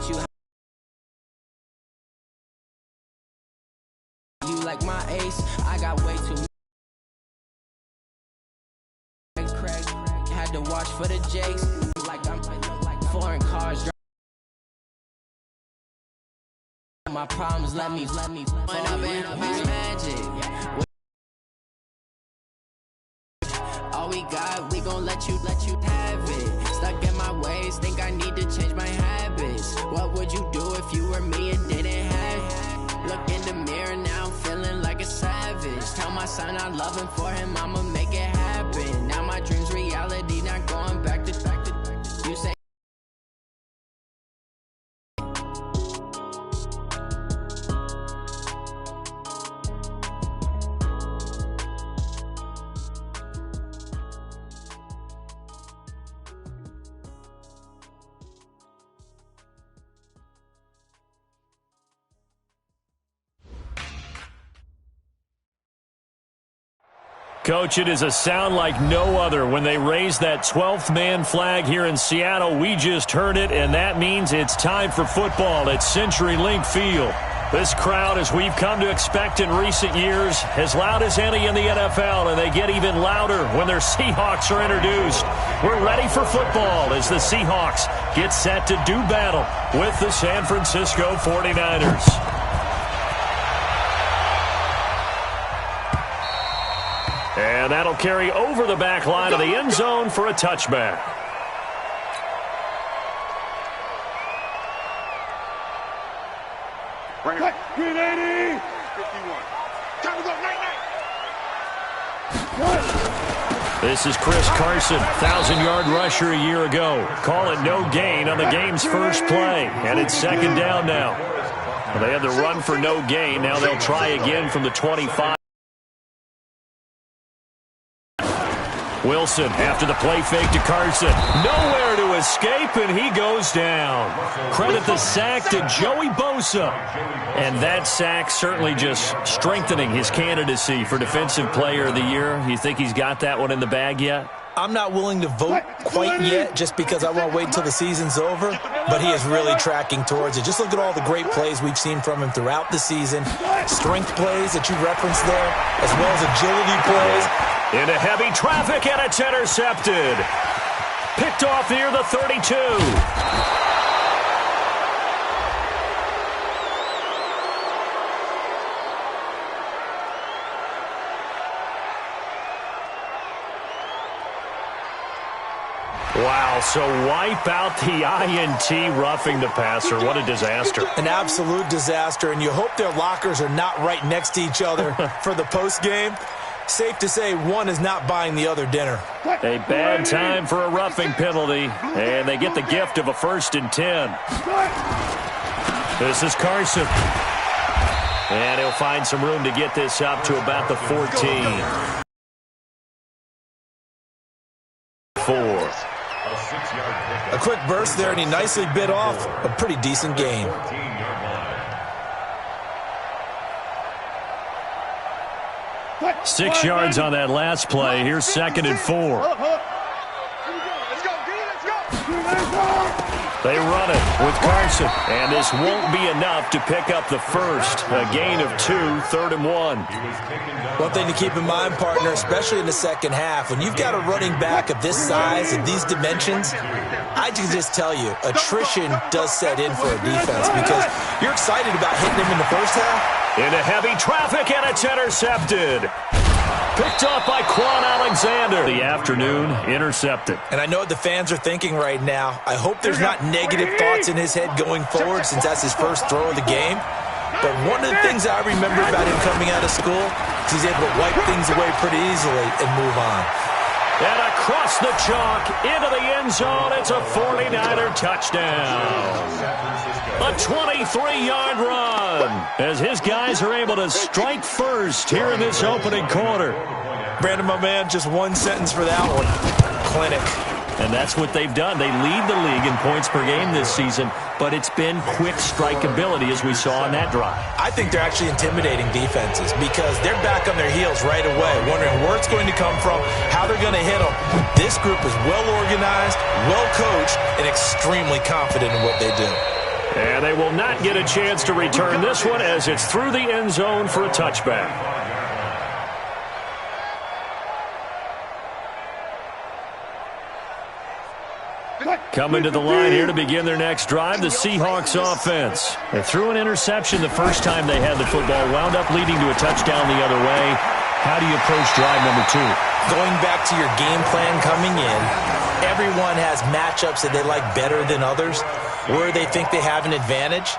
teach you how. You like my ace, I got way too Craig, had to watch for the Jakes, like I'm like foreign cars. My problems let me point up in magic. All we got, we gon' let you have it. Stuck in my ways, think I need to change my habits. What would you do if you were me and didn't have it? Look in the mirror now, I'm feeling like a savage. Tell my son I love him, for him I'ma make it happen. Now my dream's reality, not going back to you say. Coach, it is a sound like no other when they raise that 12th man flag here in Seattle. We just heard it, and that means it's time for football at CenturyLink Field. This crowd, as we've come to expect in recent years, as loud as any in the NFL, and they get even louder when their Seahawks are introduced. We're ready for football as the Seahawks get set to do battle with the San Francisco 49ers. And that'll carry over the back line of the end zone for a touchback. Bring it. 380. 51. Time to go. Night. This is Chris Carson, 1,000-yard rusher a year ago. Call it no gain on the game's first play. And it's second down now. Well, they had the run for no gain. Now they'll try again from the 25. Wilson after the play fake to Carson. Nowhere to escape, and he goes down. Credit the sack to Joey Bosa. And that sack certainly just strengthening his candidacy for Defensive Player of the Year. You think he's got that one in the bag yet? I'm not willing to vote quite yet just because I won't wait until the season's over, but he is really tracking towards it. Just look at all the great plays we've seen from him throughout the season. Strength plays that you referenced there, as well as agility plays. Into heavy traffic, and it's intercepted. Picked off near the 32. Wow, so wipe out the INT roughing the passer. What a disaster. An absolute disaster, and you hope their lockers are not right next to each other for the postgame. Safe to say one is not buying the other dinner. A bad time for a roughing penalty, and they get the gift of a 1st and 10. This is Carson. And he'll find some room to get this up to about the 14. 4. A quick burst there, and he nicely bit off a pretty decent gain. 6 yards on that last play. Here's 2nd and 4. They run it with Carson, and this won't be enough to pick up the first. A gain of 2, 3rd and 1. One thing to keep in mind, partner, especially in the second half, when you've got a running back of this size and these dimensions, I can just tell you, attrition does set in for a defense because you're excited about hitting him in the first half. Into heavy traffic, and it's intercepted. Picked up by Quan Alexander. The afternoon intercepted. And I know what the fans are thinking right now. I hope there's not negative thoughts in his head going forward since that's his first throw of the game. But one of the things I remember about him coming out of school is he's able to wipe things away pretty easily and move on. And across the chalk, into the end zone, it's a 49er touchdown. A 23-yard run as his guys are able to strike first here in this opening quarter. Brandon, my man, just one sentence for that one. Clinic. And that's what they've done. They lead the league in points per game this season, but it's been quick strikeability as we saw on that drive. I think they're actually intimidating defenses because they're back on their heels right away, wondering where it's going to come from, how they're going to hit them. This group is well organized, well coached, and extremely confident in what they do. And they will not get a chance to return this one as it's through the end zone for a touchback. Coming to the line here to begin their next drive, the Seahawks offense. They threw an interception the first time they had the football, wound up leading to a touchdown the other way. How do you approach drive number 2? Going back to your game plan coming in, everyone has matchups that they like better than others. Where they think they have an advantage,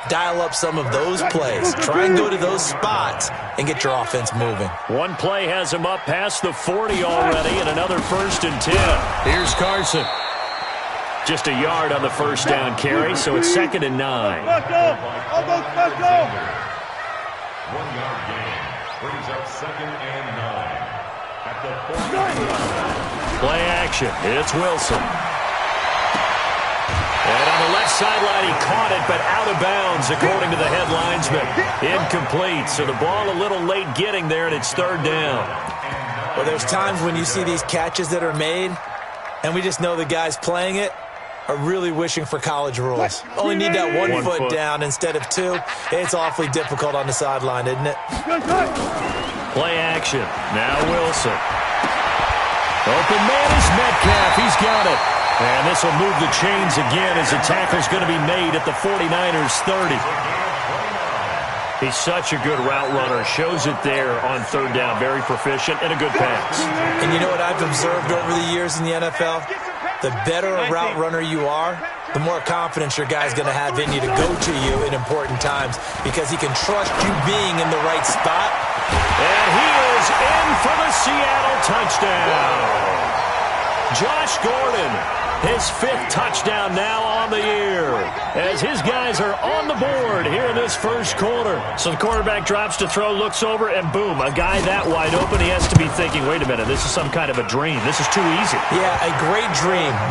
dial up some of those plays. Try and go to those spots and get your offense moving. One play has him up past the 40 already, and another 1st and 10. Here's Carson. Just a yard on the first down carry, so it's 2nd and 9. Let's go. Almost, let's go. 1-yard gain brings up 2nd and 9 at the 40. Play action. It's Wilson. And on the left sideline, he caught it, but out of bounds, according to the head linesman. Incomplete, so the ball a little late getting there, and it's 3rd down. Well, there's times when you see these catches that are made, and we just know the guys playing it are really wishing for college rules. Only need that one foot down instead of 2. It's awfully difficult on the sideline, isn't it? Play action. Now Wilson. Open man is Metcalf. He's got it. And this will move the chains again as the tackle's going to be made at the 49ers 30. He's such a good route runner. Shows it there on 3rd down. Very proficient and a good pass. And you know what I've observed over the years in the NFL? The better a route runner you are, the more confidence your guy's going to have in you to go to you in important times because he can trust you being in the right spot. And he is in for the Seattle touchdown. Josh Gordon, his 5th touchdown now on the year as his guys are on the board here in this first quarter. So the quarterback drops to throw, looks over, and boom, a guy that wide open. He has to be thinking, wait a minute, this is some kind of a dream. This is too easy. Yeah, a great dream.